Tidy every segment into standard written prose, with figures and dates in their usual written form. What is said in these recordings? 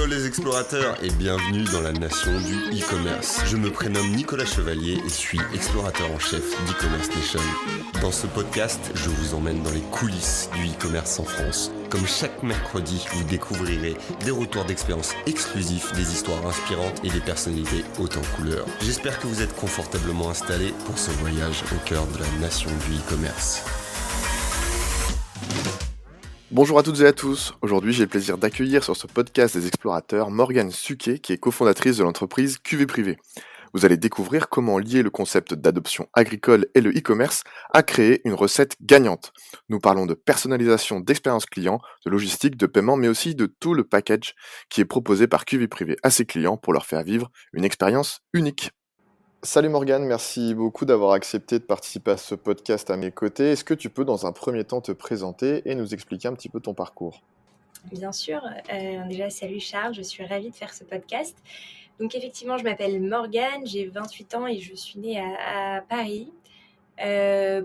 Hello les explorateurs et bienvenue dans la nation du e-commerce. Je me prénomme Nicolas Chevalier et suis explorateur en chef d'e-commerce Nation. Dans ce podcast, je vous emmène dans les coulisses du e-commerce en France. Comme chaque mercredi, vous découvrirez des retours d'expérience exclusifs, des histoires inspirantes et des personnalités hautes en couleurs. J'espère que vous êtes confortablement installés pour ce voyage au cœur de la nation du e-commerce. Bonjour à toutes et à tous, aujourd'hui j'ai le plaisir d'accueillir sur ce podcast des explorateurs Morgane Suquet qui est cofondatrice de l'entreprise QV Privé. Vous allez découvrir comment lier le concept d'adoption agricole et le e-commerce à créer une recette gagnante. Nous parlons de personnalisation d'expérience client, de logistique, de paiement mais aussi de tout le package qui est proposé par QV Privé à ses clients pour leur faire vivre une expérience unique. Salut Morgane, merci beaucoup d'avoir accepté de participer à ce podcast à mes côtés. Est-ce que tu peux dans un premier temps te présenter et nous expliquer un petit peu ton parcours ? Bien sûr. Déjà, salut Charles, je suis ravie de faire ce podcast. Donc effectivement, je m'appelle Morgane, j'ai 28 ans et je suis née à Paris.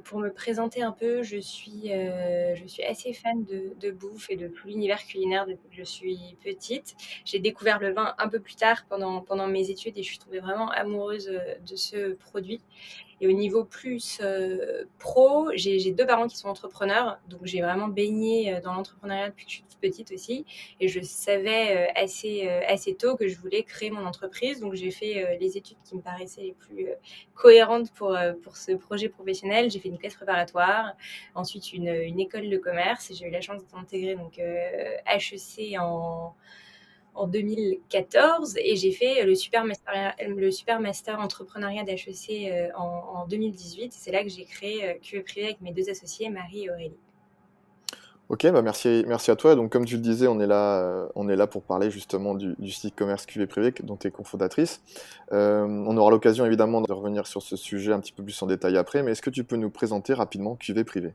Pour me présenter un peu, je suis assez fan de bouffe et de tout l'univers culinaire depuis que je suis petite. J'ai découvert le vin un peu plus tard pendant mes études et je suis tombée vraiment amoureuse de ce produit. Et au niveau plus pro, j'ai deux parents qui sont entrepreneurs, donc j'ai vraiment baigné dans l'entrepreneuriat depuis que je suis toute petite aussi. Et je savais assez tôt que je voulais créer mon entreprise, donc j'ai fait les études qui me paraissaient les plus cohérentes pour ce projet professionnel. J'ai fait une classe préparatoire, ensuite une école de commerce, et j'ai eu la chance d'intégrer donc HEC en 2014 et j'ai fait le super master entrepreneuriat d'HEC en 2018. C'est là que j'ai créé QV Privé avec mes deux associés, Marie et Aurélie. Ok, merci à toi. Donc, comme tu le disais, on est là pour parler justement du site e-commerce QV Privé dont tu es cofondatrice. On aura l'occasion évidemment de revenir sur ce sujet un petit peu plus en détail après, mais est-ce que tu peux nous présenter rapidement QV Privé ?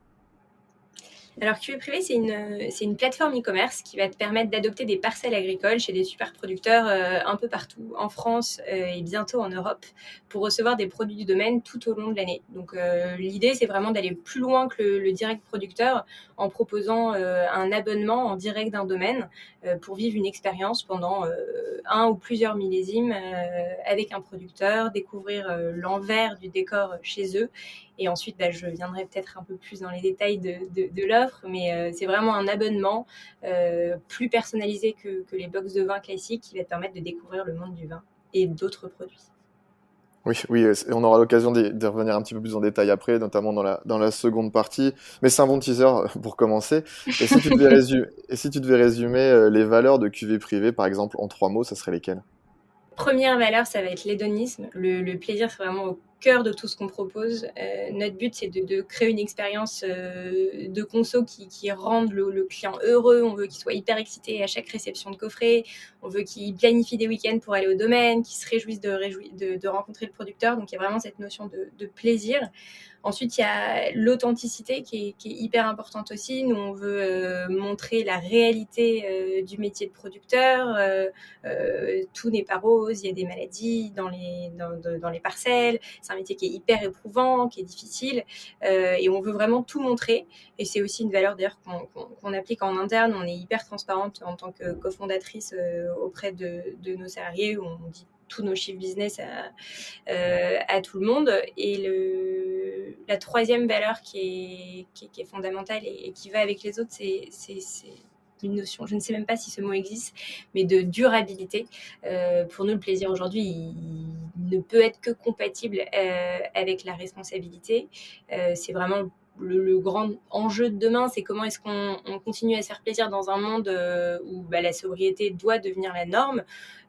Alors, QV Privé, c'est une plateforme e-commerce qui va te permettre d'adopter des parcelles agricoles chez des super producteurs un peu partout en France et bientôt en Europe pour recevoir des produits du domaine tout au long de l'année. Donc, l'idée, c'est vraiment d'aller plus loin que le direct producteur en proposant un abonnement en direct d'un domaine pour vivre une expérience pendant un ou plusieurs millésimes avec un producteur, découvrir l'envers du décor chez eux. Et ensuite, je viendrai peut-être un peu plus dans les détails de l'offre, mais c'est vraiment un abonnement plus personnalisé que les box de vin classiques qui va te permettre de découvrir le monde du vin et d'autres produits. Oui, on aura l'occasion d'y revenir un petit peu plus en détail après, notamment dans la seconde partie. Mais c'est un bon teaser pour commencer. Et si tu devais résumer les valeurs de QV Privé, par exemple, en 3 mots, ça serait lesquelles ? Première valeur, ça va être l'hédonisme. Le plaisir, c'est vraiment au cœur de tout ce qu'on propose. Notre but, c'est de créer une expérience de conso qui rende le client heureux. On veut qu'il soit hyper excité à chaque réception de coffret. On veut qu'il planifie des week-ends pour aller au domaine, qu'il se réjouisse de rencontrer le producteur. Donc, il y a vraiment cette notion de plaisir. Ensuite, il y a l'authenticité qui est hyper importante aussi. Nous, on veut montrer la réalité du métier de producteur. Tout n'est pas rose, il y a des maladies dans les parcelles. C'est un métier qui est hyper éprouvant, qui est difficile. Et on veut vraiment tout montrer. Et c'est aussi une valeur d'ailleurs qu'on applique en interne. On est hyper transparente en tant que cofondatrice auprès de nos salariés. Où on dit tous nos chiffres business à tout le monde. Et la troisième valeur qui est fondamentale et qui va avec les autres, c'est une notion, je ne sais même pas si ce mot existe, mais de durabilité. Pour nous, le plaisir aujourd'hui, il ne peut être que compatible avec la responsabilité. C'est vraiment le grand enjeu de demain, c'est comment est-ce qu'on continue à se faire plaisir dans un monde où la sobriété doit devenir la norme.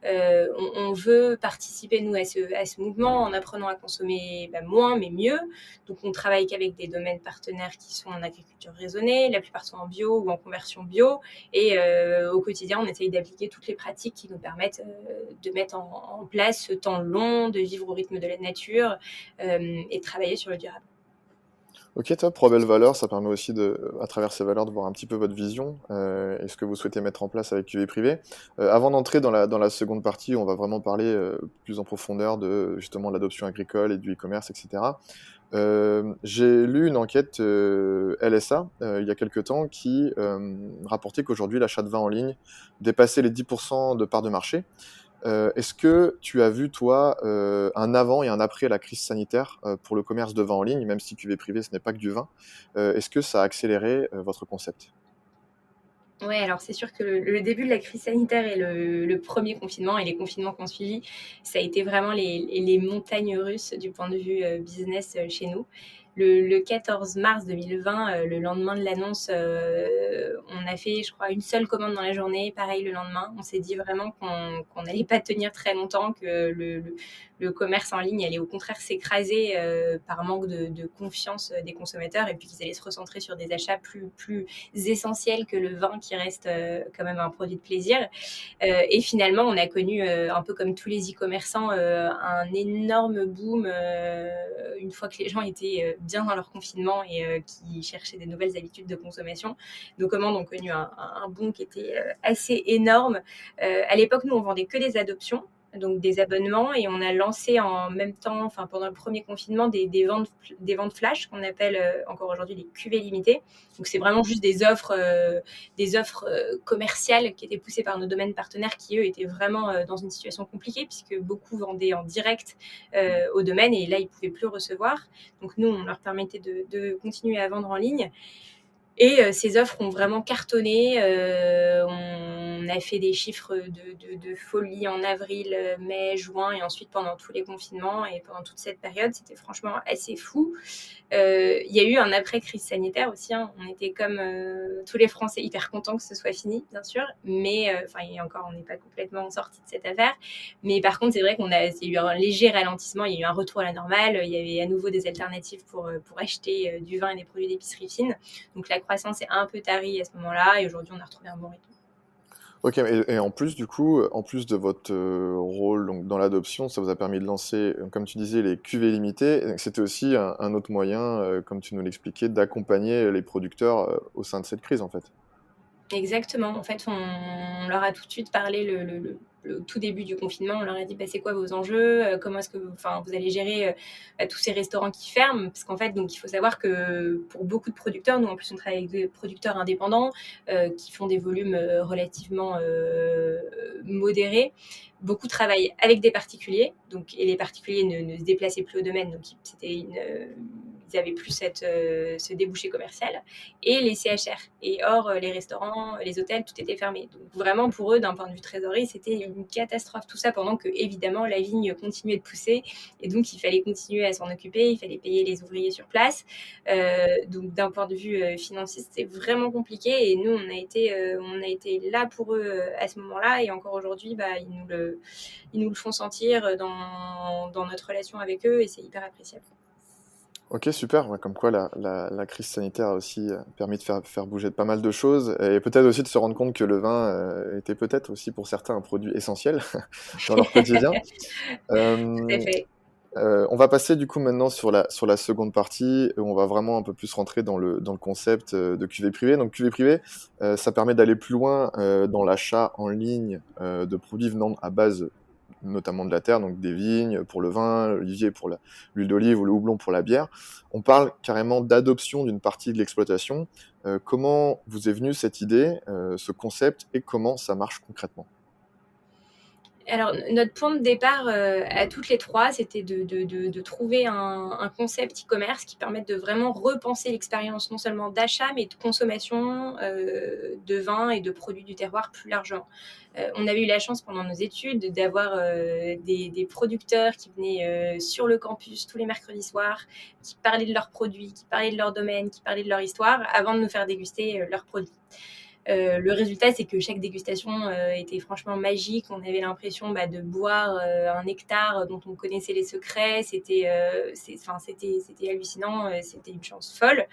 On veut participer, nous, à ce mouvement en apprenant à consommer moins, mais mieux. Donc, on travaille qu'avec des domaines partenaires qui sont en agriculture raisonnée, la plupart sont en bio ou en conversion bio. Et au quotidien, on essaye d'appliquer toutes les pratiques qui nous permettent de mettre en place ce temps long, de vivre au rythme de la nature et de travailler sur le durable. Ok, top, 3 belles valeurs, ça permet aussi à travers ces valeurs de voir un petit peu votre vision et ce que vous souhaitez mettre en place avec QV Privé. Avant d'entrer dans la seconde partie, on va vraiment parler plus en profondeur de justement l'adoption agricole et du e-commerce, etc. J'ai lu une enquête LSA il y a quelque temps qui rapportait qu'aujourd'hui l'achat de vin en ligne dépassait les 10% de part de marché. Est-ce que tu as vu, toi, un avant et un après la crise sanitaire pour le commerce de vin en ligne, même si cuvée privée, ce n'est pas que du vin? Est-ce que ça a accéléré votre concept? Ouais, alors c'est sûr que le début de la crise sanitaire et le premier confinement et les confinements qui ont suivi, ça a été vraiment les montagnes russes du point de vue business chez nous. Le 14 mars 2020, le lendemain de l'annonce, on a fait, je crois, une seule commande dans la journée. Pareil le lendemain, on s'est dit vraiment qu'on n'allait pas tenir très longtemps, que le commerce en ligne allait au contraire s'écraser par manque de confiance des consommateurs et puis qu'ils allaient se recentrer sur des achats plus essentiels que le vin qui reste quand même un produit de plaisir. Et finalement, on a connu, un peu comme tous les e-commerçants, un énorme boom une fois que les gens étaient bien dans leur confinement et qui cherchaient des nouvelles habitudes de consommation. Nos commandes ont connu un boom qui était assez énorme. À l'époque, nous, on vendait que des adoptions, donc des abonnements, et on a lancé en même temps, enfin pendant le premier confinement, des ventes flash qu'on appelle encore aujourd'hui les cuvées limitées. Donc c'est vraiment juste des offres commerciales qui étaient poussées par nos domaines partenaires qui, eux, étaient vraiment dans une situation compliquée puisque beaucoup vendaient en direct au domaine et là, ils ne pouvaient plus recevoir. Donc nous, on leur permettait de continuer à vendre en ligne. Et ces offres ont vraiment cartonné. On a fait des chiffres de folie en avril, mai, juin et ensuite pendant tous les confinements et pendant toute cette période. C'était franchement assez fou. Il y a eu un après-crise sanitaire aussi. Hein. On était comme tous les Français hyper contents que ce soit fini, bien sûr. Mais on n'est pas complètement sorti de cette affaire. Mais par contre, c'est vrai il y a eu un léger ralentissement. Il y a eu un retour à la normale. Il y avait à nouveau des alternatives pour acheter du vin et des produits d'épicerie fine. Donc la croissance est un peu tarie à ce moment-là. Et aujourd'hui, on a retrouvé un bon rythme. Ok, et en plus, du coup, en plus de votre rôle donc, dans l'adoption, ça vous a permis de lancer, comme tu disais, les cuvées limitées. C'était aussi un autre moyen, comme tu nous l'expliquais, d'accompagner les producteurs au sein de cette crise, en fait. Exactement. En fait, on leur a tout de suite parlé le tout début du confinement. On leur a dit c'est quoi vos enjeux, comment est-ce que vous allez gérer tous ces restaurants qui ferment. Parce qu'en fait, donc, il faut savoir que pour beaucoup de producteurs, nous en plus on travaille avec des producteurs indépendants qui font des volumes relativement modérés. Beaucoup travaillent avec des particuliers, et les particuliers ne se déplaçaient plus au domaine, donc ils n'avaient plus ce débouché commercial, et les CHR. Et or, les restaurants, les hôtels, tout était fermé. Donc vraiment, pour eux, d'un point de vue trésorerie, c'était une catastrophe. Tout ça pendant que, évidemment, la vigne continuait de pousser. Et donc, il fallait continuer à s'en occuper. Il fallait payer les ouvriers sur place. Donc, d'un point de vue financier, c'était vraiment compliqué. Et nous, on a été là pour eux à ce moment-là. Et encore aujourd'hui, ils nous le font sentir dans notre relation avec eux. Et c'est hyper appréciable. Ok, super. Ouais, comme quoi la crise sanitaire a aussi permis de faire bouger pas mal de choses et peut-être aussi de se rendre compte que le vin était peut-être aussi pour certains un produit essentiel dans leur quotidien. Tout à Euh, fait. on va passer du coup maintenant sur la seconde partie où on va vraiment un peu plus rentrer dans le concept de cuvée privée. Donc cuvée privée, ça permet d'aller plus loin dans l'achat en ligne de produits venant à base notamment de la terre, donc des vignes pour le vin, l'olivier pour l'huile d'olive ou le houblon pour la bière. On parle carrément d'adoption d'une partie de l'exploitation. Comment vous est venue cette idée, ce concept, et comment ça marche concrètement? Alors, notre point de départ à toutes les trois, c'était de trouver un concept e-commerce qui permette de vraiment repenser l'expérience non seulement d'achat, mais de consommation de vin et de produits du terroir plus largement. On avait eu la chance pendant nos études d'avoir des producteurs qui venaient sur le campus tous les mercredis soirs, qui parlaient de leurs produits, qui parlaient de leur domaine, qui parlaient de leur histoire, avant de nous faire déguster leurs produits. Le résultat, c'est que chaque dégustation était franchement magique. On avait l'impression de boire un nectar dont on connaissait les secrets. C'était hallucinant. C'était une chance folle.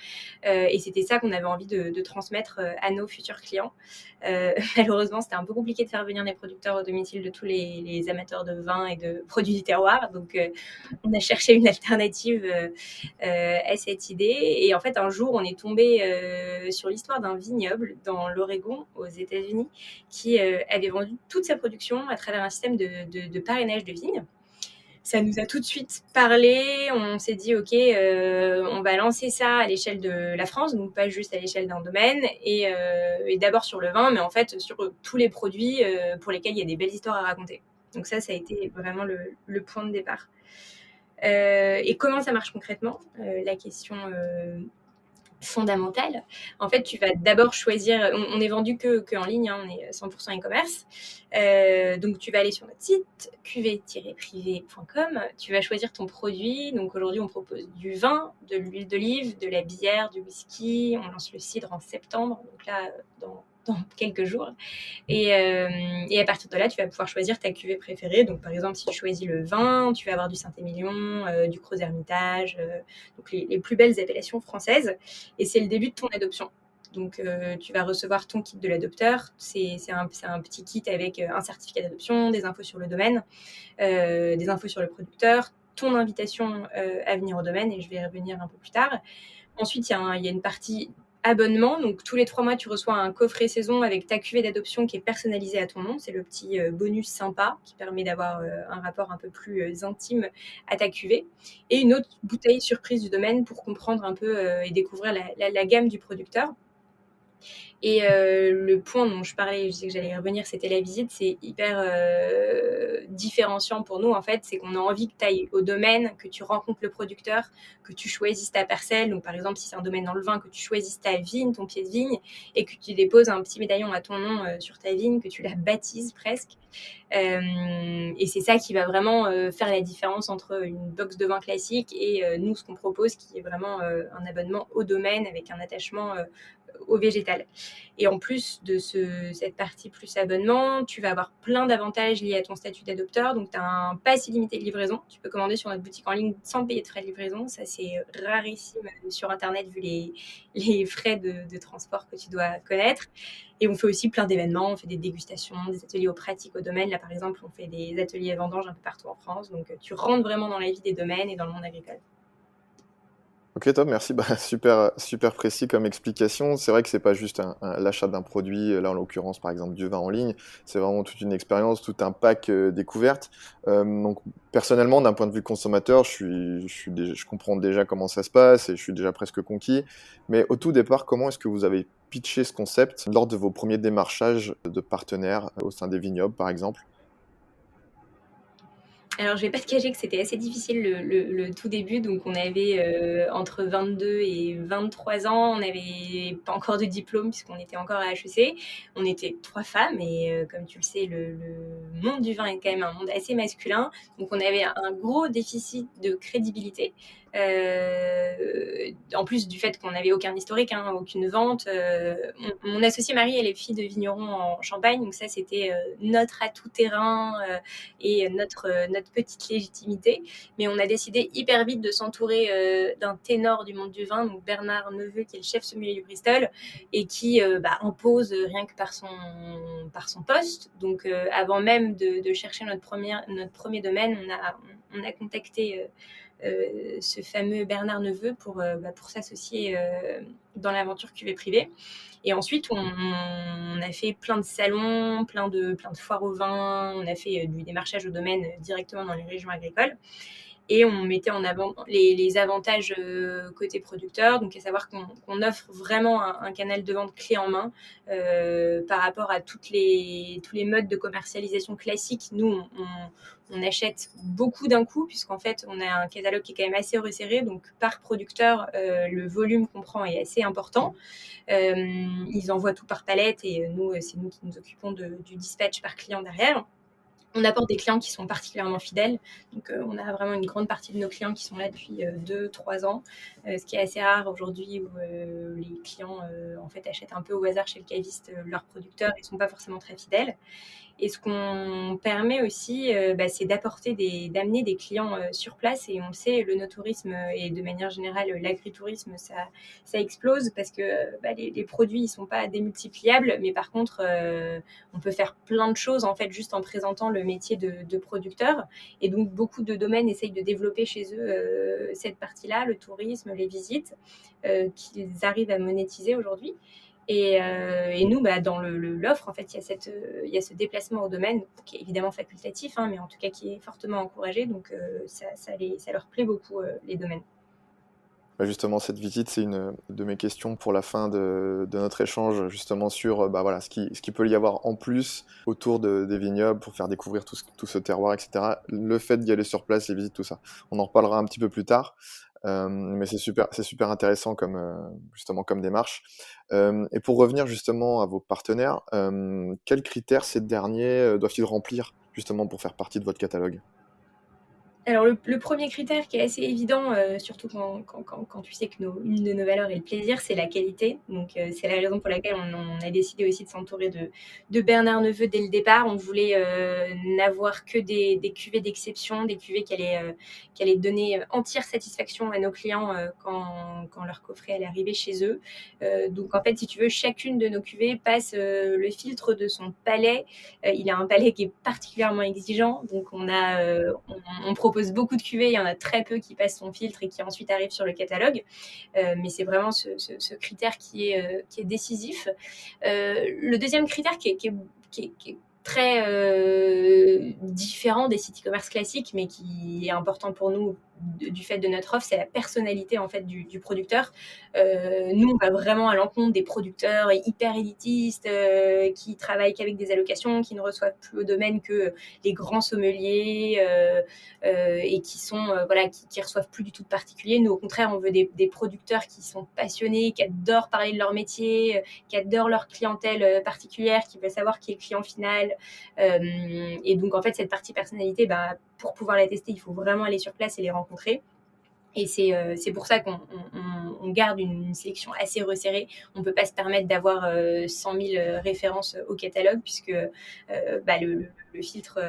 Et c'était ça qu'on avait envie de transmettre à nos futurs clients. Malheureusement, c'était un peu compliqué de faire venir des producteurs au domicile de tous les amateurs de vin et de produits du terroir. Donc, on a cherché une alternative à cette idée. Et en fait, un jour, on est tombé sur l'histoire d'un vignoble dans l'Oregon, aux États-Unis, qui avait vendu toute sa production à travers un système de parrainage de vignes. Ça nous a tout de suite parlé. On s'est dit, OK, on va lancer ça à l'échelle de la France, donc pas juste à l'échelle d'un domaine, et d'abord sur le vin, mais en fait sur tous les produits pour lesquels il y a des belles histoires à raconter. Donc ça a été vraiment le point de départ. Et comment ça marche concrètement? La question fondamentale. En fait, tu vas d'abord choisir. On est vendu que en ligne, hein, on est 100% e-commerce. Donc, tu vas aller sur notre site cuvée-privé.com. Tu vas choisir ton produit. Donc, aujourd'hui, on propose du vin, de l'huile d'olive, de la bière, du whisky. On lance le cidre en septembre. Donc là, dans quelques jours. Et à partir de là, tu vas pouvoir choisir ta cuvée préférée. Donc, par exemple, si tu choisis le vin, tu vas avoir du Saint-Émilion, du Gros Hermitage, donc les plus belles appellations françaises. Et c'est le début de ton adoption. Donc, tu vas recevoir ton kit de l'adopteur. C'est un petit kit avec un certificat d'adoption, des infos sur le domaine, des infos sur le producteur, ton invitation à venir au domaine, et je vais y revenir un peu plus tard. Ensuite, il y a une partie abonnement. Donc, tous les 3 mois, tu reçois un coffret saison avec ta cuvée d'adoption qui est personnalisée à ton nom. C'est le petit bonus sympa qui permet d'avoir un rapport un peu plus intime à ta cuvée. Et une autre bouteille surprise du domaine pour comprendre un peu et découvrir la gamme du producteur. Et le point dont je parlais, je sais que j'allais y revenir, c'était la visite. C'est hyper différenciant pour nous, en fait. C'est qu'on a envie que tu ailles au domaine, que tu rencontres le producteur, que tu choisisses ta parcelle. Donc, par exemple, si c'est un domaine dans le vin, que tu choisisses ta vigne, ton pied de vigne, et que tu déposes un petit médaillon à ton nom sur ta vigne, que tu la baptises presque. Et c'est ça qui va vraiment faire la différence entre une box de vin classique et nous, ce qu'on propose, qui est vraiment un abonnement au domaine avec un attachement au végétal. Et en plus de cette partie plus abonnement, tu vas avoir plein d'avantages liés à ton statut d'adopteur. Donc, tu as un pass illimité de livraison. Tu peux commander sur notre boutique en ligne sans payer de frais de livraison. Ça, c'est rarissime sur Internet vu les frais de transport que tu dois connaître. Et on fait aussi plein d'événements. On fait des dégustations, des ateliers aux pratiques au domaine. Là, par exemple, on fait des ateliers à vendanges un peu partout en France. Donc, tu rentres vraiment dans la vie des domaines et dans le monde agricole. Ok, top, merci. Bah, super, super précis comme explication. C'est vrai que c'est pas juste l'achat d'un produit, là en l'occurrence par exemple du vin en ligne, c'est vraiment toute une expérience, tout un pack découverte. Donc personnellement, d'un point de vue consommateur, je comprends déjà comment ça se passe et je suis déjà presque conquis. Mais au tout départ, comment est-ce que vous avez pitché ce concept lors de vos premiers démarchages de partenaires au sein des vignobles par exemple? Alors, je vais pas te cacher que c'était assez difficile le tout début. Donc, on avait entre 22 et 23 ans. On n'avait pas encore de diplôme puisqu'on était encore à HEC. On était 3 femmes et comme tu le sais, le monde du vin est quand même un monde assez masculin. Donc, on avait un gros déficit de crédibilité. En plus du fait qu'on n'avait aucun historique, hein, aucune vente. Mon associée Marie, elle est fille de vigneron en Champagne. Donc, ça, c'était notre atout terrain et notre petite légitimité. Mais on a décidé hyper vite de s'entourer d'un ténor du monde du vin, donc Bernard Neveu, qui est le chef sommelier du Bristol, et qui impose rien que par son poste. Donc avant même de chercher notre premier domaine, on a contacté ce fameux Bernard Neveu pour s'associer dans l'aventure cuvée privée. Et ensuite, on a fait plein de salons, plein de foires au vin. On a fait du démarchage au domaine directement dans les régions agricoles. Et on mettait en avant les avantages côté producteur, donc à savoir qu'on offre vraiment un canal de vente clé en main par rapport à tous les modes de commercialisation classiques. Nous, on achète beaucoup d'un coup, puisqu'en fait, on a un catalogue qui est quand même assez resserré. Donc, par producteur, le volume qu'on prend est assez important. Ils envoient tout par palette et nous, c'est nous qui nous occupons du dispatch par client derrière. On apporte des clients qui sont particulièrement fidèles. Donc, on a vraiment une grande partie de nos clients qui sont là depuis 2-3 ans, ce qui est assez rare aujourd'hui où les clients en fait, achètent un peu au hasard chez le caviste leurs producteurs et ne sont pas forcément très fidèles. Et ce qu'on permet aussi, c'est d'amener des clients sur place. Et on le sait, le no-tourisme et de manière générale l'agritourisme, ça explose parce que les produits ils sont pas démultipliables, mais par contre on peut faire plein de choses en fait juste en présentant le métier de producteur. Et donc beaucoup de domaines essayent de développer chez eux cette partie-là, le tourisme, les visites, qu'ils arrivent à monétiser aujourd'hui. Et nous, dans l'offre, en fait, il y a ce déplacement au domaine qui est évidemment facultatif, hein, mais en tout cas qui est fortement encouragé. Donc, ça leur plaît beaucoup, les domaines. Bah, justement, cette visite, c'est une de mes questions pour la fin de notre échange, justement sur voilà, ce qui peut y avoir en plus autour des vignobles pour faire découvrir tout ce terroir, etc. Le fait d'y aller sur place, les visites, tout ça. On en reparlera un petit peu plus tard, mais c'est super intéressant comme, justement comme démarche. Et pour revenir justement à vos partenaires, quels critères ces derniers doivent-ils remplir justement pour faire partie de votre catalogue? Alors le 1er critère qui est assez évident, surtout quand tu sais que une de nos valeurs est le plaisir, c'est la qualité. Donc, c'est la raison pour laquelle on a décidé aussi de s'entourer de Bernard Neveu dès le départ. On voulait, n'avoir que des cuvées d'exception, des cuvées qui allaient donner, entière satisfaction à nos clients, quand leur coffret allait arriver chez eux. Donc en fait, si tu veux, chacune de nos cuvées passe, le filtre de son palais. Il a un palais qui est particulièrement exigeant, donc on propose beaucoup de cuvées, il y en a très peu qui passent son filtre et qui ensuite arrivent sur le catalogue. Mais c'est vraiment ce critère qui est décisif. Le deuxième critère qui est très différent des sites e-commerce classiques, mais qui est important pour nous du fait de notre offre, c'est la personnalité en fait du producteur. Nous, on va vraiment à l'encontre des producteurs hyper élitistes qui travaillent qu'avec des allocations, qui ne reçoivent plus au domaine que les grands sommeliers et qui sont voilà, qui reçoivent plus du tout de particuliers. Nous, au contraire, on veut des producteurs qui sont passionnés, qui adorent parler de leur métier, qui adorent leur clientèle particulière, qui veulent savoir qui est le client final. Et donc, en fait, cette partie personnalité, pour pouvoir la tester, il faut vraiment aller sur place et les rencontrer. Et c'est pour ça qu'on garde une sélection assez resserrée. On ne peut pas se permettre d'avoir 100 000 références au catalogue, puisque le filtre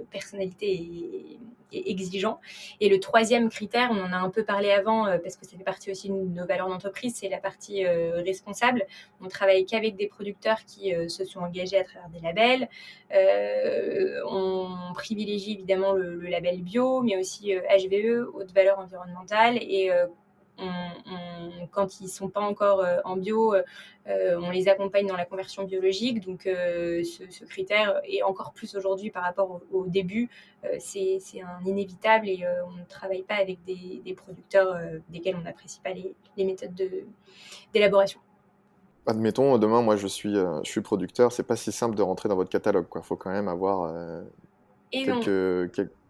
personnalité est exigeant. Et le troisième critère, on en a un peu parlé avant, parce que ça fait partie aussi de nos valeurs d'entreprise, c'est la partie responsable. On travaille qu'avec des producteurs qui se sont engagés à travers des labels. On privilégie évidemment le label bio, mais aussi HVE, haute valeur environnementale. Et quand ils ne sont pas encore en bio, on les accompagne dans la conversion biologique. Donc ce critère, et encore plus aujourd'hui par rapport au début, c'est un inévitable. Et on ne travaille pas avec des producteurs desquels on n'apprécie pas les méthodes d'élaboration. Admettons, demain, moi, je suis producteur, c'est pas si simple de rentrer dans votre catalogue, quoi. Faut quand même avoir Et non.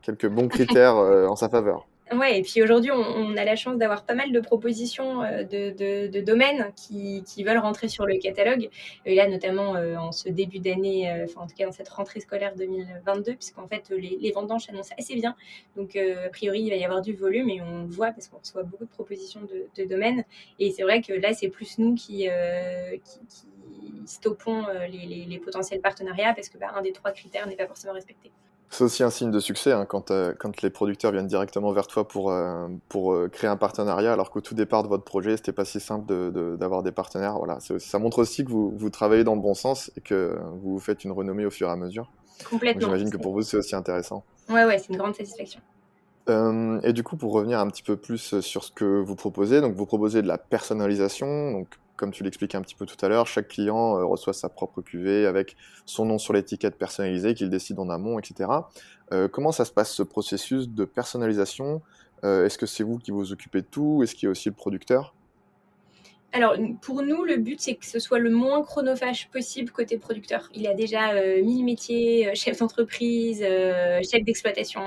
quelques bons critères en sa faveur. Ouais, et puis aujourd'hui, on a la chance d'avoir pas mal de propositions de domaines qui veulent rentrer sur le catalogue. Et là, notamment en ce début d'année, en tout cas dans cette rentrée scolaire 2022, puisqu'en fait, les vendanges s'annoncent assez bien. Donc, a priori, il va y avoir du volume, et on le voit parce qu'on reçoit beaucoup de propositions de domaines. Et c'est vrai que là, c'est plus nous qui stoppons les potentiels partenariats, parce que un des 3 critères n'est pas forcément respecté. C'est aussi un signe de succès hein, quand les producteurs viennent directement vers toi pour créer un partenariat, alors qu'au tout départ de votre projet, c'était pas si simple d'avoir des partenaires. Voilà, ça montre aussi que vous travaillez dans le bon sens et que vous vous faites une renommée au fur et à mesure. Complètement. Donc, j'imagine que pour vous, c'est aussi intéressant. Ouais, c'est une grande satisfaction. Et du coup, pour revenir un petit peu plus sur ce que vous proposez, donc vous proposez de la personnalisation, donc comme tu l'expliquais un petit peu tout à l'heure, chaque client reçoit sa propre cuvée avec son nom sur l'étiquette personnalisée qu'il décide en amont, etc. Comment ça se passe ce processus de personnalisation? Est-ce que c'est vous qui vous occupez de tout? Est-ce qu'il y a aussi le producteur? Alors, pour nous, le but, c'est que ce soit le moins chronophage possible côté producteur. Il a déjà 1000 métiers, chef d'entreprise, chef d'exploitation,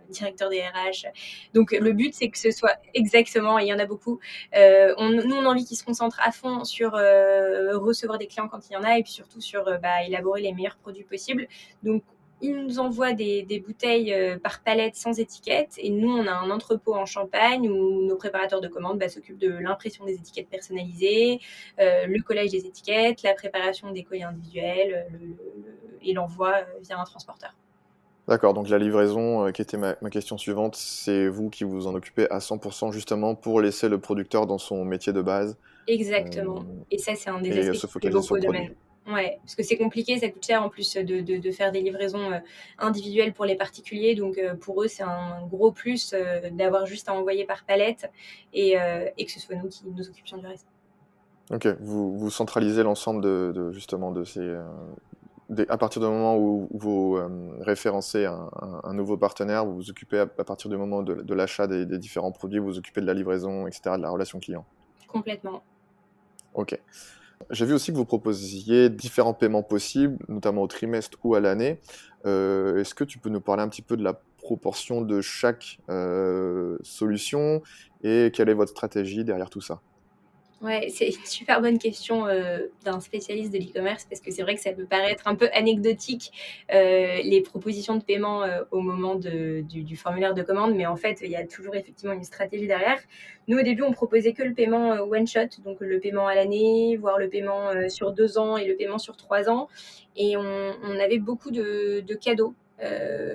directeur des RH. Donc, le but, c'est que ce soit exactement, et il y en a beaucoup. Nous, on a envie qu'ils se concentrent à fond sur recevoir des clients quand il y en a, et puis surtout sur élaborer les meilleurs produits possibles. Donc, ils nous envoient des bouteilles par palette sans étiquette, et nous, on a un entrepôt en Champagne où nos préparateurs de commandes s'occupent de l'impression des étiquettes personnalisées, le collage des étiquettes, la préparation des colis individuels et l'envoi via un transporteur. D'accord, donc la livraison, qui était ma question suivante, c'est vous qui vous en occupez à 100% justement pour laisser le producteur dans son métier de base Exactement. Et ça, c'est un des et aspects se qui plaît focaliser sur beaucoup le au produit. domaine. Ouais, parce que c'est compliqué, ça coûte cher en plus de faire des livraisons individuelles pour les particuliers. Donc pour eux, c'est un gros plus d'avoir juste à envoyer par palette et que ce soit nous qui nous occupions du reste. Ok, vous centralisez l'ensemble justement de ces... à partir du moment où vous référencez un nouveau partenaire, vous vous occupez à partir du moment de l'achat des différents produits, vous vous occupez de la livraison, etc., de la relation client. Complètement. Ok. J'ai vu aussi que vous proposiez différents paiements possibles, notamment au trimestre ou à l'année. Est-ce que tu peux nous parler un petit peu de la proportion de chaque solution et quelle est votre stratégie derrière tout ça? Ouais, c'est une super bonne question, d'un spécialiste de l'e-commerce parce que c'est vrai que ça peut paraître un peu anecdotique, les propositions de paiement, au moment du formulaire de commande, mais en fait, il y a toujours effectivement une stratégie derrière. Nous, au début, on proposait que le paiement, one shot, donc le paiement à l'année, voire le paiement, sur 2 ans et le paiement sur 3 ans et on avait beaucoup de cadeaux.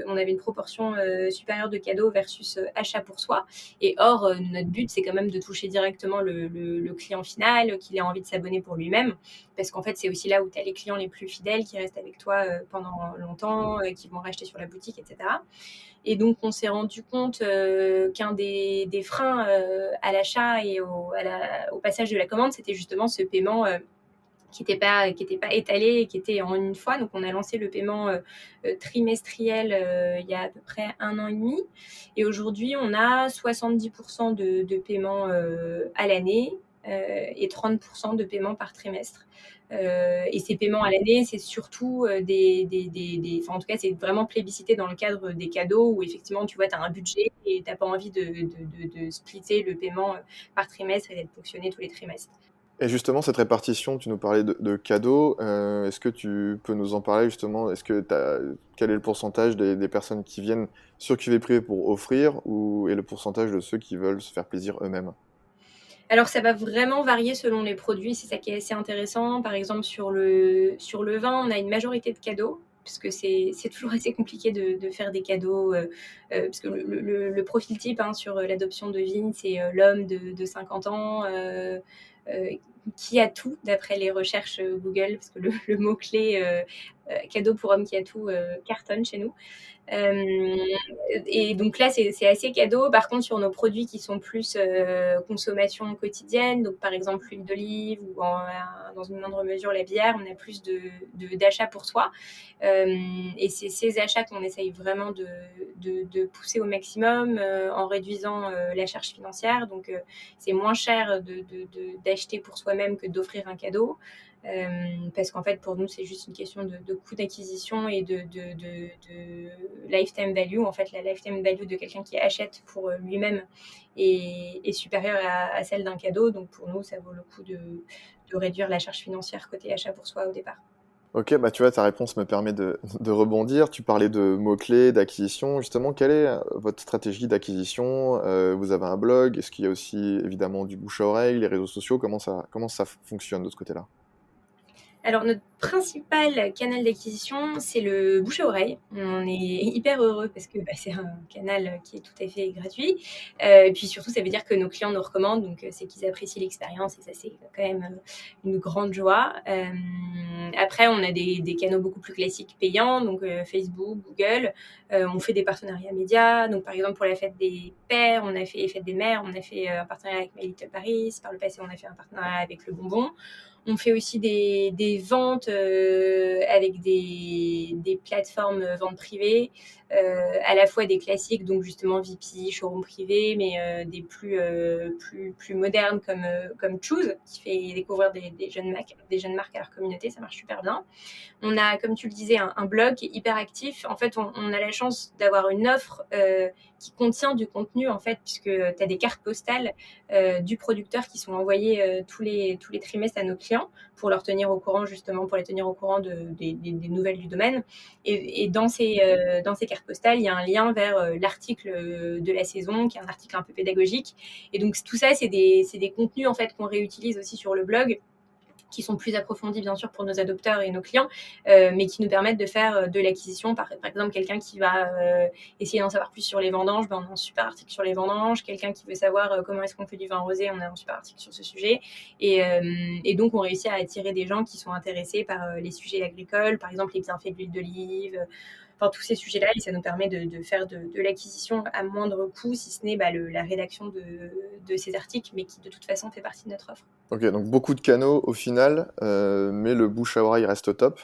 On avait une proportion, supérieure de cadeaux versus, achat pour soi. Et or, notre but, c'est quand même de toucher directement le client final, qu'il ait envie de s'abonner pour lui-même. Parce qu'en fait, c'est aussi là où tu as les clients les plus fidèles qui restent avec toi pendant longtemps, qui vont racheter sur la boutique, etc. Et donc, on s'est rendu compte qu'un des freins à l'achat et au passage de la commande, c'était justement ce paiement qui était pas étalé et qui était en une fois. Donc, on a lancé le paiement trimestriel il y a à peu près 1 an et demi. Et aujourd'hui, on a 70% de paiement à l'année et 30% de paiement par trimestre. Et ces paiements à l'année, c'est surtout enfin, en tout cas, c'est vraiment plébiscité dans le cadre des cadeaux où effectivement, tu vois, tu as un budget et tu n'as pas envie de splitter le paiement par trimestre et d'être ponctionné tous les trimestres. Et justement, cette répartition, tu nous parlais de cadeaux. Est-ce que tu peux nous en parler justement? Quel est le pourcentage des personnes qui viennent sur QV Privé pour offrir et le pourcentage de ceux qui veulent se faire plaisir eux-mêmes? Alors ça va vraiment varier selon les produits, c'est ça qui est assez intéressant. Par exemple, sur le vin, on a une majorité de cadeaux, puisque c'est toujours assez compliqué de faire des cadeaux, parce que le profil type, hein, sur l'adoption de vigne, c'est l'homme de 50 ans, euh, qui a tout, d'après les recherches Google, parce que le mot-clé cadeau pour homme qui a tout cartonne chez nous. Euh, et donc là, c'est assez cadeau. Par contre, sur nos produits qui sont plus consommation quotidienne, donc par exemple l'huile d'olive ou dans une moindre mesure la bière, on a plus d'achats pour soi. Et c'est ces achats qu'on essaye vraiment de pousser au maximum en réduisant la charge financière. Donc c'est moins cher d'acheter pour soi-même que d'offrir un cadeau. Parce qu'en fait, pour nous, c'est juste une question de coût d'acquisition et de lifetime value. En fait, la lifetime value de quelqu'un qui achète pour lui-même est supérieure à celle d'un cadeau. Donc, pour nous, ça vaut le coup de réduire la charge financière côté achat pour soi au départ. Ok, bah tu vois, ta réponse me permet de rebondir. Tu parlais de mots-clés, d'acquisition. Justement, quelle est votre stratégie d'acquisition? Vous avez un blog? Est-ce qu'il y a aussi évidemment du bouche à oreille, les réseaux sociaux? Comment ça fonctionne de ce côté-là? Alors, notre principal canal d'acquisition, c'est le bouche à oreille. On est hyper heureux parce que c'est un canal qui est tout à fait gratuit. Et puis surtout, ça veut dire que nos clients nous recommandent, donc c'est qu'ils apprécient l'expérience et ça, c'est quand même une grande joie. Après, on a des canaux beaucoup plus classiques payants, donc Facebook, Google. On fait des partenariats médias. Donc, par exemple, pour la fête des pères, on a fait fête des mères, on a fait un partenariat avec My Little Paris. Par le passé, on a fait un partenariat avec Le Bonbon. On fait aussi des ventes avec des plateformes ventes privées, à la fois des classiques, donc justement VP, showroom privé, mais des plus modernes comme Choose, qui fait découvrir des jeunes marques à leur communauté, ça marche super bien. On a, comme tu le disais, un blog qui est hyper actif. En fait, on a la chance d'avoir une offre qui contient du contenu, en fait, puisque tu as des cartes postales du producteur qui sont envoyées tous les trimestres à nos clients pour leur tenir au courant, justement, pour les tenir au courant des nouvelles du domaine. Et dans ces cartes postales, il y a un lien vers l'article de la saison, qui est un article un peu pédagogique. Et donc, tout ça, c'est des contenus, en fait, qu'on réutilise aussi sur le blog qui sont plus approfondis bien sûr pour nos adopteurs et nos clients, mais qui nous permettent de faire de l'acquisition. Par exemple, quelqu'un qui va essayer d'en savoir plus sur les vendanges, on a un super article sur les vendanges. Quelqu'un qui veut savoir comment est-ce qu'on fait du vin rosé, on a un super article sur ce sujet. Et donc, on réussit à attirer des gens qui sont intéressés par les sujets agricoles, par exemple les bienfaits de l'huile d'olive, tous ces sujets-là, et ça nous permet de faire de l'acquisition à moindre coût, si ce n'est la rédaction de ces articles, mais qui de toute façon fait partie de notre offre. Ok, donc beaucoup de canaux au final, mais le bouche à oreille reste top.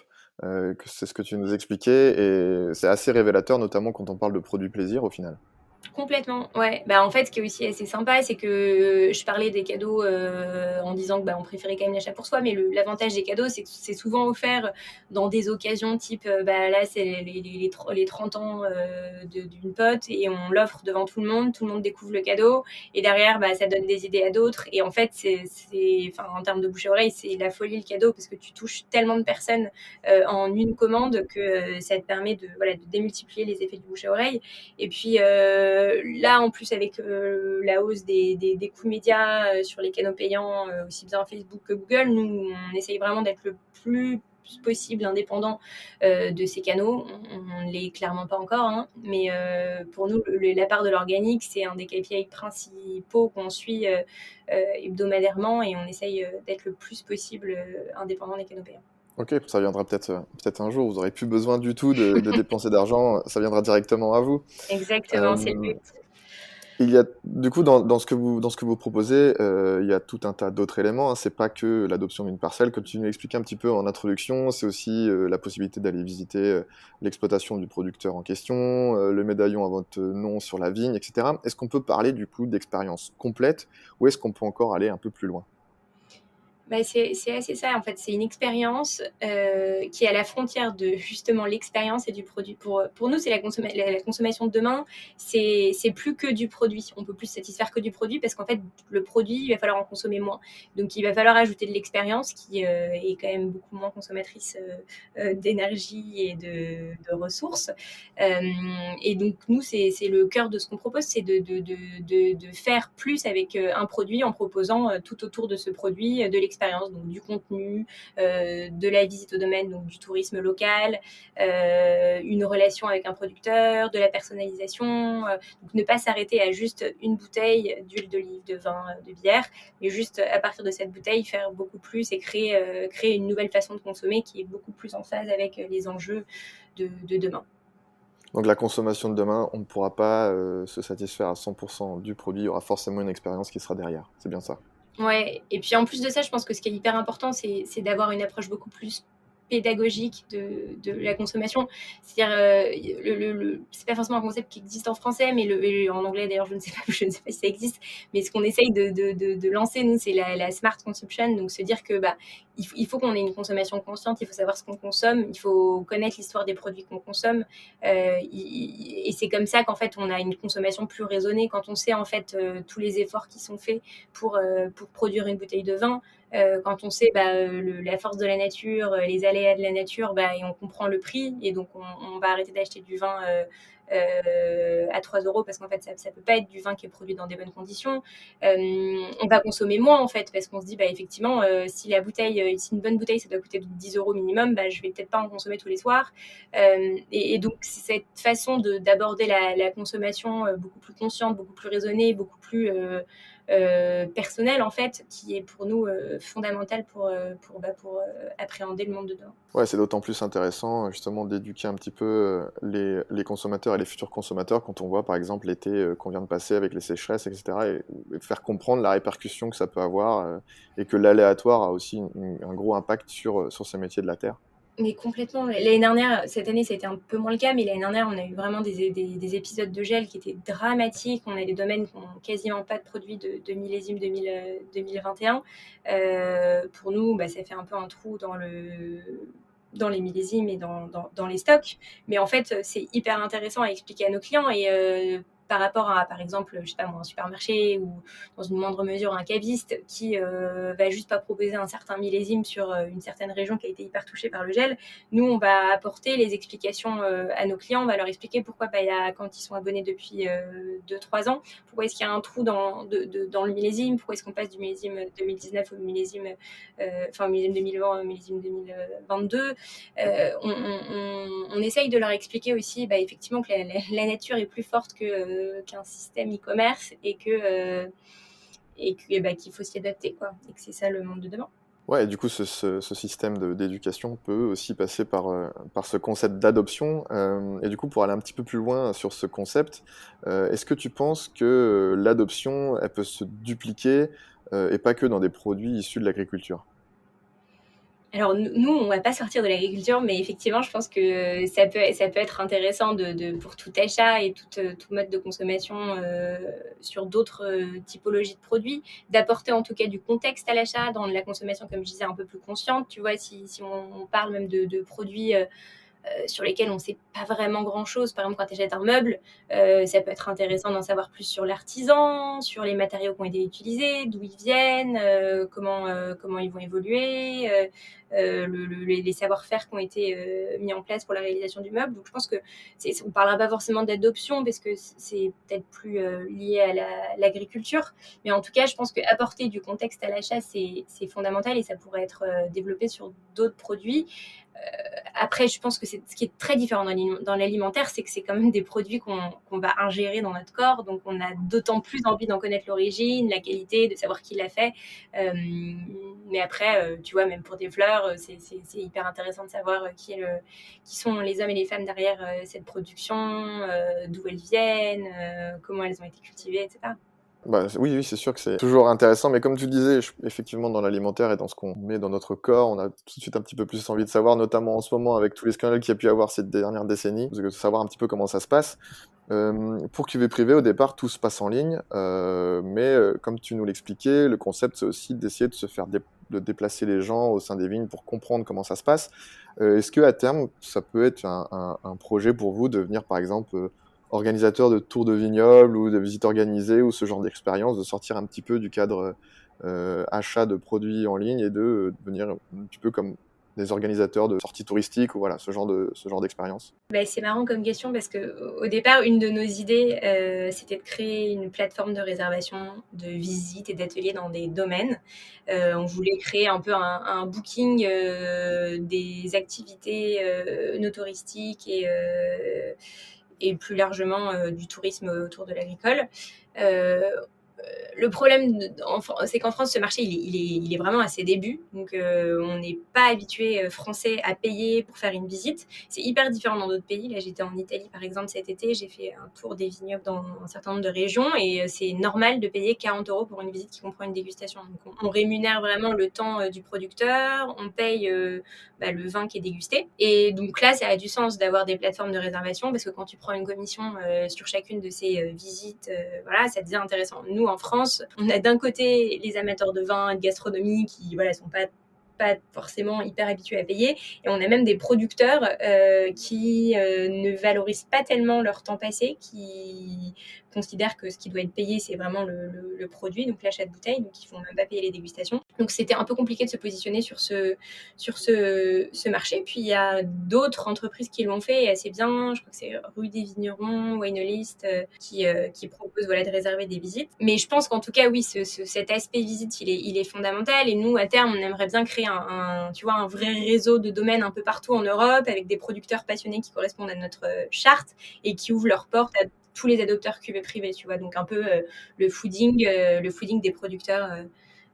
C'est ce que tu nous expliquais, et c'est assez révélateur, notamment quand on parle de produits plaisir au final. Complètement, ouais. En fait, ce qui est aussi assez sympa, c'est que je parlais des cadeaux en disant que on préférait quand même l'achat pour soi, mais l'avantage des cadeaux, c'est que c'est souvent offert dans des occasions type, là, c'est les 30 ans d'une pote, et on l'offre devant tout le monde découvre le cadeau, et derrière, ça donne des idées à d'autres. Et en fait, en termes de bouche à oreille, c'est la folie le cadeau, parce que tu touches tellement de personnes en une commande que ça te permet de démultiplier les effets du bouche à oreille. Et puis là, en plus, avec la hausse des coûts médias sur les canaux payants, aussi bien Facebook que Google, nous, on essaye vraiment d'être le plus possible indépendant de ces canaux. On ne l'est clairement pas encore, hein, mais pour nous, la part de l'organique, c'est un des KPI principaux qu'on suit hebdomadairement, et on essaye d'être le plus possible indépendant des canaux payants. Ok, ça viendra peut-être un jour, vous n'aurez plus besoin du tout de dépenser d'argent, ça viendra directement à vous. Exactement, c'est le but. Il y a, du coup, dans ce que vous proposez, il y a tout un tas d'autres éléments, hein. C'est pas que l'adoption d'une parcelle, comme tu nous l'expliquais un petit peu en introduction, c'est aussi la possibilité d'aller visiter l'exploitation du producteur en question, le médaillon à votre nom sur la vigne, etc. Est-ce qu'on peut parler du coup d'expérience complète, ou est-ce qu'on peut encore aller un peu plus loin? C'est assez ça, en fait. C'est une expérience qui est à la frontière de justement l'expérience et du produit. Pour nous, c'est la consommation de demain. C'est plus que du produit. On peut plus satisfaire que du produit, parce qu'en fait, le produit, il va falloir en consommer moins. Donc, il va falloir ajouter de l'expérience qui est quand même beaucoup moins consommatrice d'énergie et de ressources. Et donc, nous, c'est le cœur de ce qu'on propose, c'est de faire plus avec un produit, en proposant tout autour de ce produit de l'expérience, donc du contenu, de la visite au domaine, donc du tourisme local, une relation avec un producteur, de la personnalisation. Donc ne pas s'arrêter à juste une bouteille d'huile d'olive, de vin, de bière, mais juste à partir de cette bouteille faire beaucoup plus et créer une nouvelle façon de consommer qui est beaucoup plus en phase avec les enjeux de demain. Donc la consommation de demain, on ne pourra pas se satisfaire à 100% du produit, il y aura forcément une expérience qui sera derrière, c'est bien ça? Ouais, et puis en plus de ça, je pense que ce qui est hyper important, c'est d'avoir une approche beaucoup plus pédagogique de la consommation. C'est-à-dire, c'est pas forcément un concept qui existe en français, mais en anglais d'ailleurs, je ne sais pas si ça existe, mais ce qu'on essaye de lancer, nous, c'est la smart consumption. Donc se dire que il faut qu'on ait une consommation consciente, il faut savoir ce qu'on consomme, il faut connaître l'histoire des produits qu'on consomme, et c'est comme ça qu'en fait on a une consommation plus raisonnée, quand on sait en fait tous les efforts qui sont faits pour produire une bouteille de vin. Quand on sait la force de la nature, les aléas de la nature, et on comprend le prix, et donc on va arrêter d'acheter du vin à 3 euros, parce qu'en fait ça peut pas être du vin qui est produit dans des bonnes conditions. On va consommer moins en fait, parce qu'on se dit effectivement si une bonne bouteille ça doit coûter 10 euros minimum, je vais peut-être pas en consommer tous les soirs. Et donc c'est cette façon d'aborder la consommation beaucoup plus consciente, beaucoup plus raisonnée, beaucoup plus personnel en fait, qui est pour nous fondamental pour appréhender le monde de demain. Ouais, c'est d'autant plus intéressant justement d'éduquer un petit peu les consommateurs et les futurs consommateurs quand on voit par exemple l'été qu'on vient de passer avec les sécheresses, etc. Et faire comprendre la répercussion que ça peut avoir et que l'aléatoire a aussi un gros impact sur ces métiers de la terre. Mais complètement. L'année dernière, cette année, ça a été un peu moins le cas, mais l'année dernière, on a eu vraiment des épisodes de gel qui étaient dramatiques. On a des domaines qui n'ont quasiment pas de produits de millésime 2021. Pour nous, ça fait un peu un trou dans les millésimes et dans les stocks. Mais en fait, c'est hyper intéressant à expliquer à nos clients. Et par rapport à, par exemple, je sais pas moi, un supermarché ou dans une moindre mesure un caviste qui va juste pas proposer un certain millésime sur une certaine région qui a été hyper touchée par le gel, nous on va apporter les explications à nos clients, on va leur expliquer pourquoi quand ils sont abonnés depuis 2-3 ans, pourquoi est-ce qu'il y a un trou dans le millésime, pourquoi est-ce qu'on passe du millésime 2019 au millésime au millésime 2020 au millésime 2022. On essaye de leur expliquer aussi effectivement que la nature est plus forte qu'un système e-commerce et qu'il faut s'y adapter, quoi, et que c'est ça le monde de demain. Ouais, et du coup, ce système d'éducation peut aussi passer par ce concept d'adoption. Et du coup, pour aller un petit peu plus loin sur ce concept, est-ce que tu penses que l'adoption, elle peut se dupliquer, et pas que dans des produits issus de l'agriculture? Alors nous, on va pas sortir de l'agriculture, mais effectivement, je pense que ça peut être intéressant pour tout achat et tout mode de consommation sur d'autres typologies de produits, d'apporter en tout cas du contexte à l'achat dans la consommation, comme je disais, un peu plus consciente. Tu vois, si on parle même de produits sur lesquels on ne sait pas vraiment grand-chose. Par exemple, quand tu achètes un meuble, ça peut être intéressant d'en savoir plus sur l'artisan, sur les matériaux qui ont été utilisés, d'où ils viennent, comment ils vont évoluer, les savoir-faire qui ont été mis en place pour la réalisation du meuble. Donc je pense que on ne parlera pas forcément d'adoption parce que c'est peut-être plus lié à l'agriculture. Mais en tout cas, je pense qu'apporter du contexte à l'achat, c'est fondamental et ça pourrait être développé sur d'autres produits. Après, je pense que ce qui est très différent dans l'alimentaire, c'est que c'est quand même des produits qu'on va ingérer dans notre corps. Donc, on a d'autant plus envie d'en connaître l'origine, la qualité, de savoir qui l'a fait. Mais après, tu vois, même pour des fleurs, c'est hyper intéressant de savoir qui sont les hommes et les femmes derrière cette production, d'où elles viennent, comment elles ont été cultivées, etc. Bah, oui, c'est sûr que c'est toujours intéressant, mais comme tu disais, effectivement, dans l'alimentaire et dans ce qu'on met dans notre corps, on a tout de suite un petit peu plus envie de savoir, notamment en ce moment avec tous les scandales qu'il y a pu y avoir ces dernières décennies, de savoir un petit peu comment ça se passe. Pour QV Privé, au départ, tout se passe en ligne, mais comme tu nous l'expliquais, le concept, c'est aussi d'essayer de déplacer les gens au sein des vignes pour comprendre comment ça se passe. Est-ce que à terme, ça peut être un projet pour vous de venir, par exemple, organisateur de tours de vignobles ou de visites organisées ou ce genre d'expérience, de sortir un petit peu du cadre achat de produits en ligne et de devenir un petit peu comme des organisateurs de sorties touristiques ou voilà, ce genre d'expérience? C'est marrant comme question parce que au départ, une de nos idées, c'était de créer une plateforme de réservation de visites et d'ateliers dans des domaines. On voulait créer un peu un booking des activités no touristiques et plus largement du tourisme autour de l'agricole. Euh, le problème, c'est qu'en France, ce marché, il est vraiment à ses débuts. Donc, on n'est pas habitué français à payer pour faire une visite. C'est hyper différent dans d'autres pays. Là, j'étais en Italie, par exemple, cet été. J'ai fait un tour des vignobles dans un certain nombre de régions et c'est normal de payer 40 € pour une visite qui comprend une dégustation. Donc, on rémunère vraiment le temps du producteur. On paye le vin qui est dégusté. Et donc là, ça a du sens d'avoir des plateformes de réservation parce que quand tu prends une commission sur chacune de ces visites, voilà, ça devient intéressant. Nous, en France, on a d'un côté les amateurs de vin et de gastronomie qui sont pas forcément hyper habitués à payer. Et on a même des producteurs qui ne valorisent pas tellement leur temps passé, qui considèrent que ce qui doit être payé, c'est vraiment le produit, donc l'achat de bouteilles, donc ils ne font même pas payer les dégustations. Donc c'était un peu compliqué de se positionner sur ce marché. Puis il y a d'autres entreprises qui l'ont fait assez bien. Je crois que c'est Rue des Vignerons, Winelist, qui propose de réserver des visites. Mais je pense qu'en tout cas, oui, cet aspect visite, il est fondamental. Et nous, à terme, on aimerait bien créer un vrai réseau de domaines un peu partout en Europe avec des producteurs passionnés qui correspondent à notre charte et qui ouvrent leurs portes à tous les adopteurs QV privés, tu vois. Donc un peu le fooding des producteurs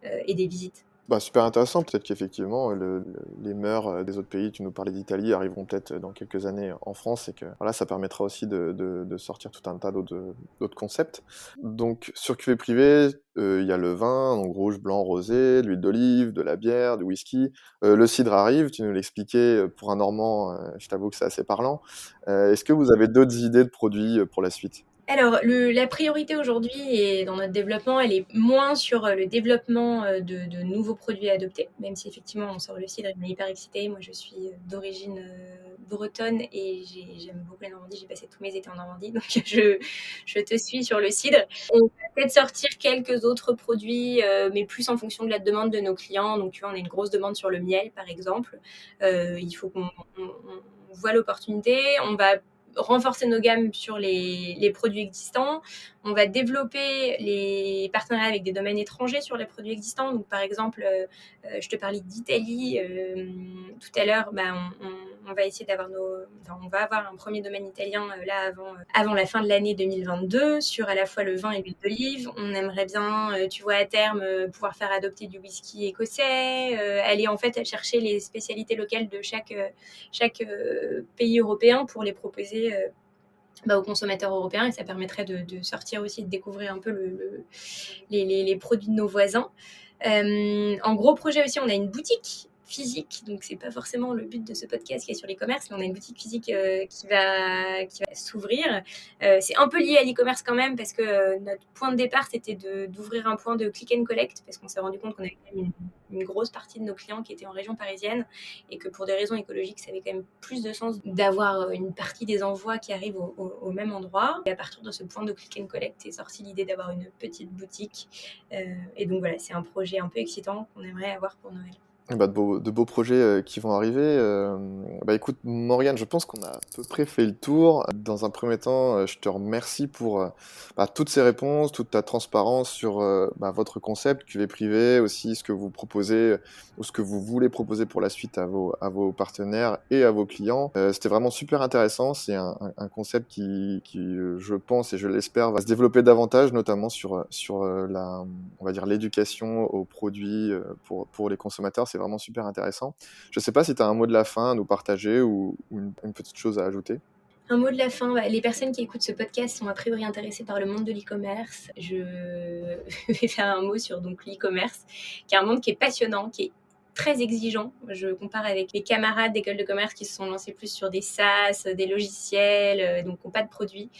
et des visites. Bah, super intéressant. Peut-être qu'effectivement, les mœurs des autres pays, tu nous parlais d'Italie, arriveront peut-être dans quelques années en France et que voilà, ça permettra aussi de sortir tout un tas d'autres concepts. Donc, sur QV privé, il y a le vin, donc rouge, blanc, rosé, de l'huile d'olive, de la bière, du whisky. Le cidre arrive, tu nous l'expliquais, pour un Normand, je t'avoue que c'est assez parlant. Est-ce que vous avez d'autres idées de produits pour la suite? Alors, la priorité aujourd'hui et dans notre développement, elle est moins sur le développement de nouveaux produits à adopter, même si effectivement on sort le cidre et on est hyper excité. Moi, je suis d'origine bretonne et j'aime beaucoup la Normandie. J'ai passé tous mes étés en Normandie, donc je te suis sur le cidre. On va peut-être sortir quelques autres produits, mais plus en fonction de la demande de nos clients. Donc, tu vois, on a une grosse demande sur le miel, par exemple. Il faut qu'on voit l'opportunité. On va renforcer nos gammes sur les produits existants. On va développer les partenariats avec des domaines étrangers sur les produits existants. Donc, par exemple, je te parlais d'Italie tout à l'heure. On va essayer d'avoir on va avoir un premier domaine italien là avant la fin de l'année 2022 sur à la fois le vin et l'huile d'olive. On aimerait bien, tu vois, à terme, pouvoir faire adopter du whisky écossais, aller en fait chercher les spécialités locales de chaque pays européen pour les proposer aux consommateurs européens, et ça permettrait de sortir aussi, de découvrir un peu les produits de nos voisins. En gros projet aussi, on a une boutique physique, donc c'est pas forcément le but de ce podcast qui est sur l'e-commerce, mais on a une boutique physique qui va s'ouvrir. C'est un peu lié à l'e-commerce quand même, parce que notre point de départ c'était d'ouvrir un point de click and collect, parce qu'on s'est rendu compte qu'on avait quand même une grosse partie de nos clients qui étaient en région parisienne, et que pour des raisons écologiques ça avait quand même plus de sens d'avoir une partie des envois qui arrivent au même endroit. Et à partir de ce point de click and collect est sortie l'idée d'avoir une petite boutique, et donc voilà, c'est un projet un peu excitant qu'on aimerait avoir pour Noël. De beaux projets qui vont arriver. Écoute, Morgane, je pense qu'on a à peu près fait le tour. Dans un premier temps, je te remercie pour toutes ces réponses, toute ta transparence sur votre concept QV privé, aussi ce que vous proposez ou ce que vous voulez proposer pour la suite à vos partenaires et à vos clients. C'était vraiment super intéressant. C'est un concept qui, je pense et je l'espère, va se développer davantage, notamment sur on va dire l'éducation aux produits pour les consommateurs. C'est vraiment super intéressant. Je ne sais pas si tu as un mot de la fin à nous partager ou une petite chose à ajouter. Un mot de la fin, les personnes qui écoutent ce podcast sont a priori intéressées par le monde de l'e-commerce. Je vais faire un mot sur donc l'e-commerce, qui est un monde qui est passionnant, qui est très exigeant. Je compare avec les camarades d'école de commerce qui se sont lancés plus sur des SaaS, des logiciels, donc qui n'ont pas de produits.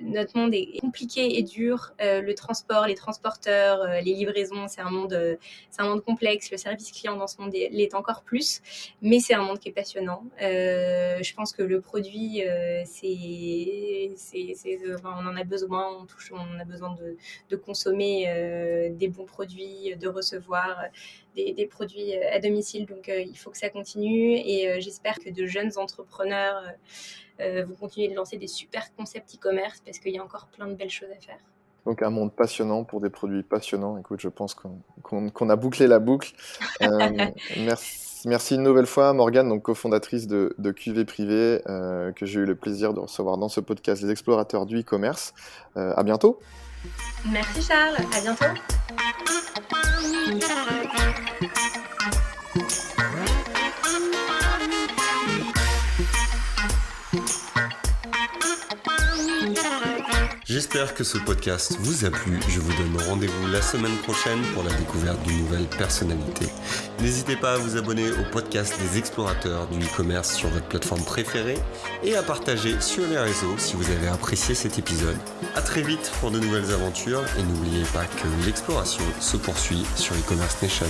Notre monde est compliqué et dur. Le transport, les transporteurs, les livraisons, c'est un monde complexe. Le service client dans ce monde l'est encore plus, mais c'est un monde qui est passionnant. Je pense que le produit, on en a besoin. On a besoin de consommer des bons produits, de recevoir des produits à domicile, donc il faut que ça continue, et j'espère que de jeunes entrepreneurs vont continuer de lancer des super concepts e-commerce, parce qu'il y a encore plein de belles choses à faire. Donc un monde passionnant pour des produits passionnants. Écoute, je pense qu'on a bouclé la boucle. Merci une nouvelle fois, Morgane, donc cofondatrice de QV Privé, que j'ai eu le plaisir de recevoir dans ce podcast, les explorateurs du e-commerce. À bientôt. Merci Charles, à bientôt. J'espère que ce podcast vous a plu. Je vous donne rendez-vous la semaine prochaine pour la découverte d'une nouvelle personnalité. N'hésitez pas à vous abonner au podcast des explorateurs du e-commerce sur votre plateforme préférée et à partager sur les réseaux si vous avez apprécié cet épisode. À très vite pour de nouvelles aventures, et n'oubliez pas que l'exploration se poursuit sur e-commerce Nation.